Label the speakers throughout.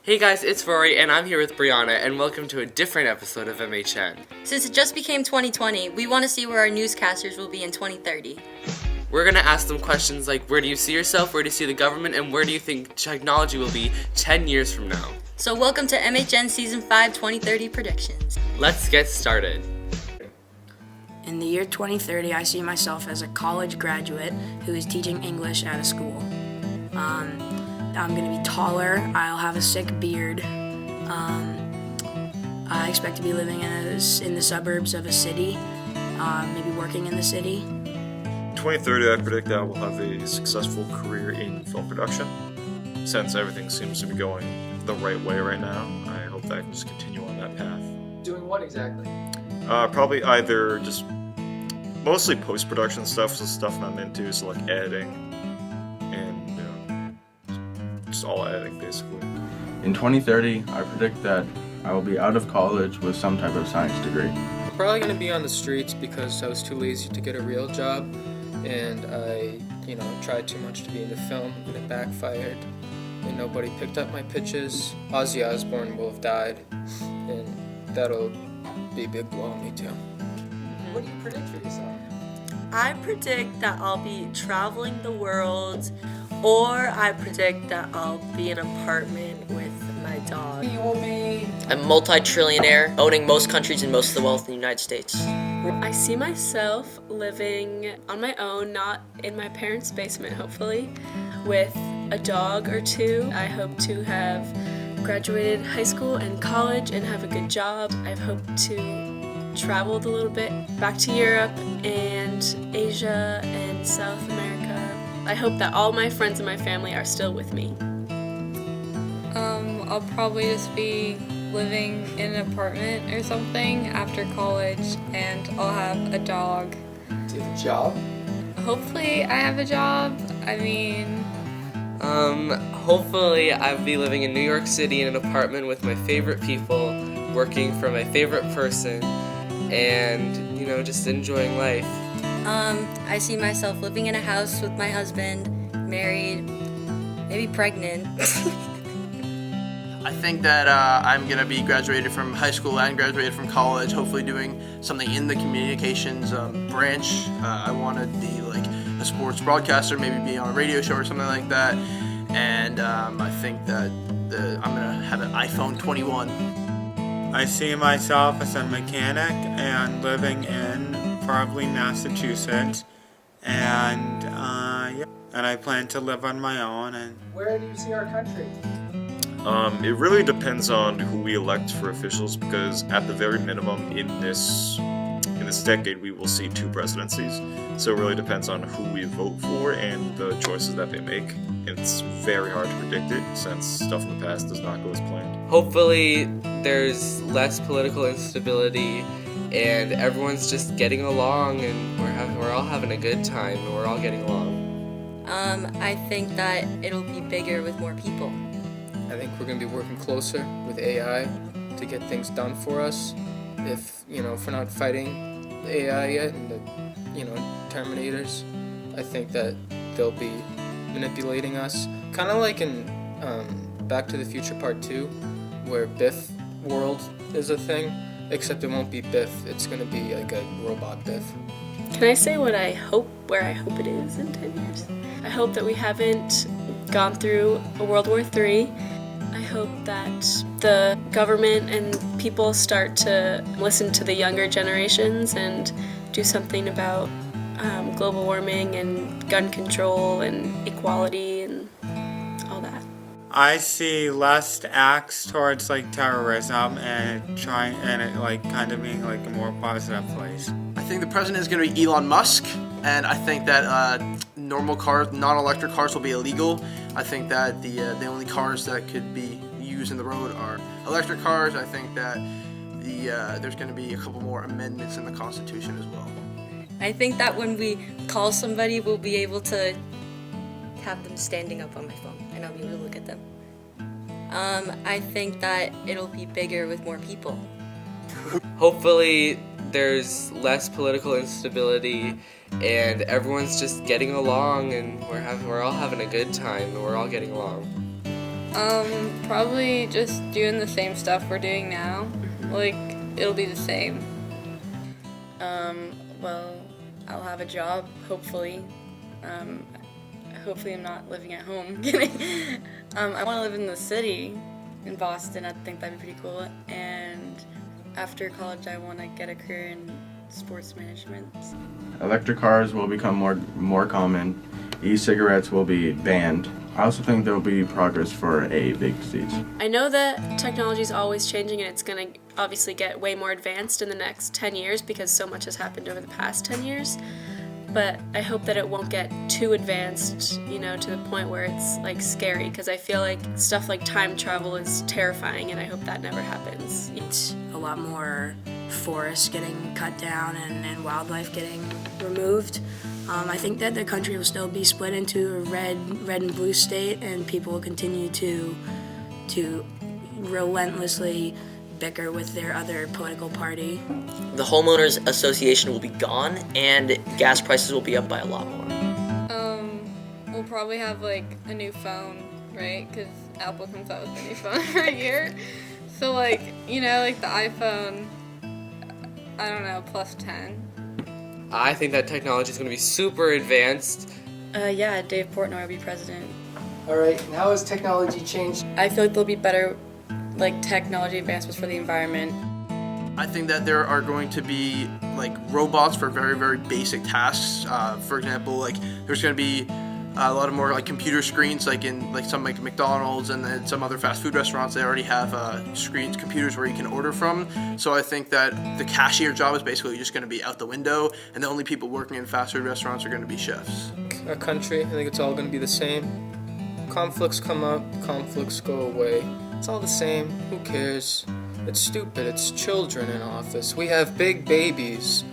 Speaker 1: Hey guys, it's Rory, and I'm here with Brianna, and welcome to a different episode of MHN.
Speaker 2: Since it just became 2020, we want to see where our newscasters will be in 2030.
Speaker 1: We're going to ask them questions like, where do you see yourself, where do you see the government, and where do you think technology will be 10 years from now?
Speaker 2: So welcome to MHN Season 5 2030 predictions.
Speaker 1: Let's get started.
Speaker 3: In the year 2030, I see myself as a college graduate who is teaching English at a school. I'm going to be taller. I'll have a sick beard. I expect to be living in the suburbs of a city, maybe working in the city.
Speaker 4: 2030, I predict that I will have a successful career in film production. Since everything seems to be going the right way right now, I hope that I can just continue on that path.
Speaker 5: Doing what exactly?
Speaker 4: Probably either just mostly post-production stuff, so stuff I'm into, so like editing and just all editing basically.
Speaker 6: In 2030, I predict that I will be out of college with some type of science degree.
Speaker 5: I'm probably going to be on the streets because I was too lazy to get a real job, and I, tried too much to be into film, and it backfired, and nobody picked up my pitches. Ozzy Osbourne will have died, and that'll be a big blow on me too. What do you predict for yourself?
Speaker 7: I predict that I'll be traveling the world, or I predict that I'll be in an apartment with my dog.
Speaker 5: You will be
Speaker 8: a multi-trillionaire, owning most countries and most of the wealth in the United States.
Speaker 9: I see myself living on my own, not in my parents' basement, hopefully, with a dog or two. I hope to have graduated high school and college and have a good job. I hope to traveled a little bit back to Europe and Asia and South America. I hope that all my friends and my family are still with me.
Speaker 10: I'll probably just be living in an apartment or something after college, and I'll have a dog.
Speaker 5: Do you have a job?
Speaker 10: Hopefully I have a job.
Speaker 1: Hopefully I'll be living in New York City in an apartment with my favorite people, working for my favorite person, and, just enjoying life.
Speaker 2: I see myself living in a house with my husband, married, maybe pregnant.
Speaker 11: I think that I'm going to be graduated from high school and graduated from college, hopefully doing something in the communications branch. I want to be like a sports broadcaster, maybe be on a radio show or something like that. And I think that I'm going to have an iPhone 21.
Speaker 12: I see myself as a mechanic and living in probably Massachusetts, and I plan to live on my own. And
Speaker 5: where do you see our country?
Speaker 4: It really depends on who we elect for officials, because at the very minimum in this decade we will see 2 presidencies. So it really depends on who we vote for and the choices that they make. It's very hard to predict it since stuff in the past does not go as planned.
Speaker 1: Hopefully there's less political instability and everyone's just getting along, and we're all having a good time and we're all getting along.
Speaker 2: I think that it'll be bigger with more people.
Speaker 5: I think we're going to be working closer with AI to get things done for us. If we're not fighting the AI yet and the Terminators, I think that they'll be manipulating us. Kind of like in Back to the Future Part 2, where Biff world is a thing, except it won't be Biff, it's going to be like a robot Biff.
Speaker 9: Can I say where I hope it is in 10 years? I hope that we haven't gone through a World War III. I hope that the government and people start to listen to the younger generations and do something about global warming and gun control and equality and all that.
Speaker 12: I see less acts towards terrorism and it kind of being a more positive place.
Speaker 11: I think the president is going to be Elon Musk, and I think that normal cars, non-electric cars will be illegal. I think that the only cars that could be used in the road are electric cars. I think that there's going to be a couple more amendments in the Constitution as well.
Speaker 2: I think that when we call somebody, we'll be able to have them standing up on my phone and I'll be able to look at them. I think that it'll be bigger with more people.
Speaker 1: Hopefully there's less political instability and everyone's just getting along and we're all having a good time and we're all getting along.
Speaker 10: Probably just doing the same stuff we're doing now. Like, it'll be the same.
Speaker 9: Well, I'll have a job, hopefully. Hopefully I'm not living at home. Kidding. I want to live in the city, in Boston. I think that'd be pretty cool. And after college, I want to get a career in sports management.
Speaker 6: Electric cars will become more common. E-cigarettes will be banned. I also think there will be progress for a big disease.
Speaker 9: I know that technology is always changing and it's going to obviously get way more advanced in the next 10 years because so much has happened over the past 10 years. But I hope that it won't get too advanced, you know, to the point where it's like scary, because I feel like stuff like time travel is terrifying and I hope that never happens.
Speaker 3: It's a lot more forests getting cut down and wildlife getting removed. I think that the country will still be split into a red and blue state, and people will continue to relentlessly bicker with their other political party.
Speaker 8: The homeowners association will be gone, and gas prices will be up by a lot more.
Speaker 10: We'll probably have like a new phone, right? Because Apple comes out with a new phone every year. So like, you know, like the iPhone, I don't know, plus 10.
Speaker 1: I think that technology is going to be super advanced.
Speaker 9: Yeah, Dave Portnoy will be president.
Speaker 13: All right, and how has technology changed?
Speaker 9: I feel like there'll be better like technology advancements for the environment.
Speaker 11: I think that there are going to be like robots for very, very basic tasks. For example, like there's going to be a lot of more like computer screens, like in like some like McDonald's and then some other fast food restaurants. They already have screens, computers where you can order from. So I think that the cashier job is basically just going to be out the window, and the only people working in fast food restaurants are going to be chefs.
Speaker 5: Our country, I think it's all going to be the same. Conflicts come up, conflicts go away. It's all the same. Who cares? It's stupid. It's children in office. We have big babies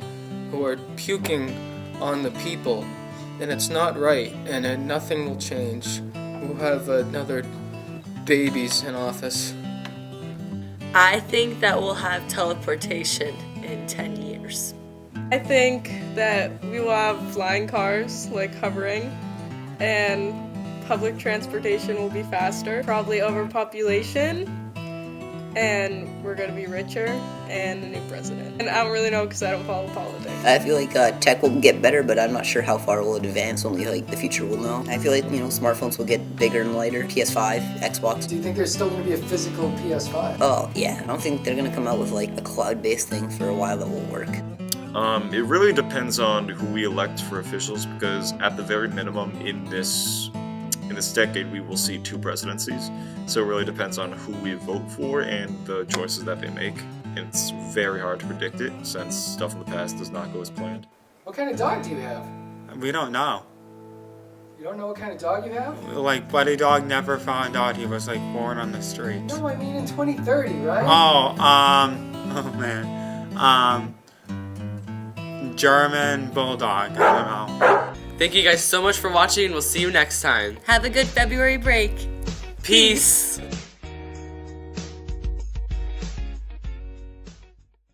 Speaker 5: who are puking on the people, and it's not right, and then nothing will change. We'll have another babies in office.
Speaker 7: I think that we'll have teleportation in 10 years.
Speaker 14: I think that we will have flying cars, like hovering, and public transportation will be faster, probably overpopulation, and we're going to be richer, and a new president. And I don't really know because I don't follow politics.
Speaker 15: I feel like tech will get better, but I'm not sure how far it will advance. Only like the future will know. I feel like, you know, smartphones will get bigger and lighter. PS5, Xbox.
Speaker 13: Do you think there's still going to be a physical PS5?
Speaker 15: Oh, yeah. I don't think they're going to come out with like a cloud-based thing for a while that will work.
Speaker 4: It really depends on who we elect for officials, because at the very minimum in this decade we will see 2 presidencies. So it really depends on who we vote for and the choices that they make. And it's very hard to predict it since stuff in the past does not go as planned.
Speaker 13: What kind of dog do you have?
Speaker 12: We don't know.
Speaker 13: You don't know what kind of dog you have?
Speaker 12: Like, Buddy Dog never found out he was, like, born on the street.
Speaker 13: No, I mean in 2030, right?
Speaker 12: Oh man. German Bulldog, I don't know.
Speaker 1: Thank you guys so much for watching, and we'll see you next time.
Speaker 2: Have a good February break.
Speaker 1: Peace.